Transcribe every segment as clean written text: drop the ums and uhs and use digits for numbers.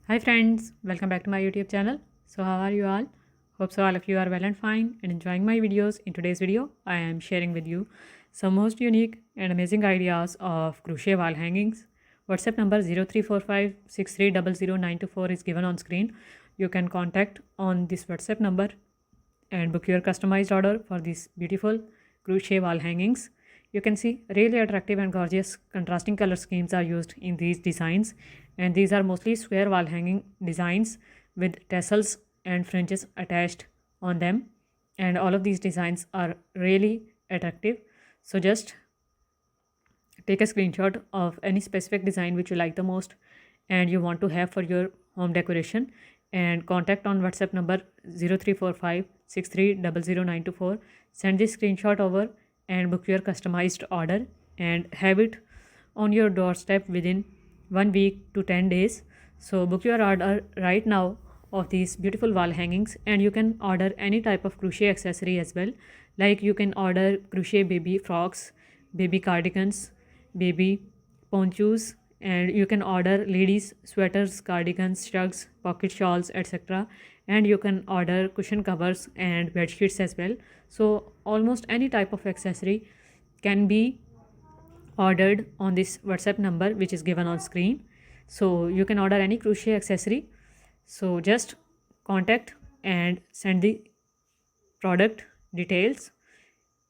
Hi friends, welcome back to my YouTube channel. So how are you all? Hope so all of you are well and fine and enjoying my videos. In today's video, I am sharing with you some most unique and amazing ideas of crochet wall hangings. WhatsApp number 034563000924 is given on screen. You can contact on this WhatsApp number and book your customized order for these beautiful crochet wall hangings. You can see really attractive and gorgeous contrasting color schemes are used in these designs, and these are mostly square wall hanging designs with tassels and fringes attached on them, and all of these designs are really attractive. So just take a screenshot of any specific design which you like the most and you want to have for your home decoration, and contact on WhatsApp number 034563000924. Send this screenshot over and book your customized order and have it on your doorstep within 1 week to 10 days. So book your order right now of these beautiful wall hangings, and you can order any type of crochet accessory as well. Like you can order crochet baby frocks, baby cardigans, baby ponchos, and you can order ladies sweaters, cardigans, shrugs, pocket shawls, etc. And you can order cushion covers and bed sheets as well. So almost any type of accessory can be ordered on this WhatsApp number which is given on screen. So you can order any crochet accessory. So just contact and send the product details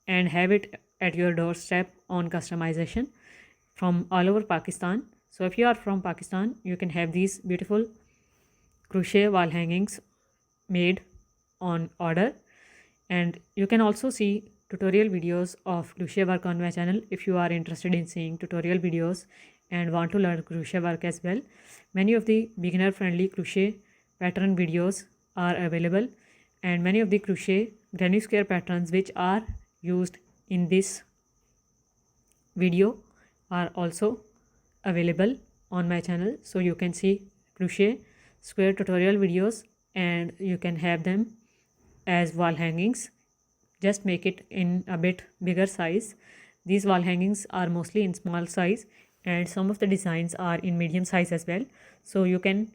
and have it at your doorstep on customization from all over Pakistan. So if you are from Pakistan, you can have these beautiful crochet wall hangings made on order, and you can also see tutorial videos of crochet work on my channel if you are interested in seeing tutorial videos and want to learn crochet work as well. Many of the beginner friendly crochet pattern videos are available, and many of the crochet granny square patterns which are used in this video are also available on my channel. So you can see crochet square tutorial videos and you can have them as wall hangings. Just make it in a bit bigger size. These wall hangings are mostly in small size and some of the designs are in medium size as well. So you can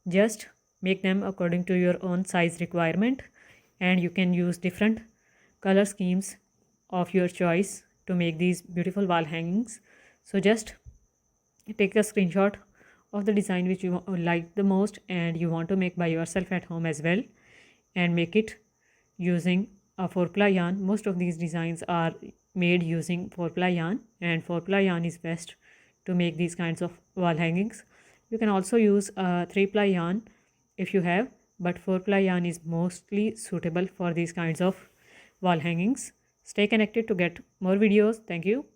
just make them according to your own size requirement, and you can use different color schemes of your choice to make these beautiful wall hangings. So just take a screenshot of the design which you like the most and you want to make by yourself at home as well, and make it using a 4-ply yarn. Most of these designs are made using 4-ply yarn, and 4-ply yarn is best to make these kinds of wall hangings. You can also use a 3-ply yarn if you have, but 4-ply yarn is mostly suitable for these kinds of wall hangings. Stay connected to get more videos. Thank you.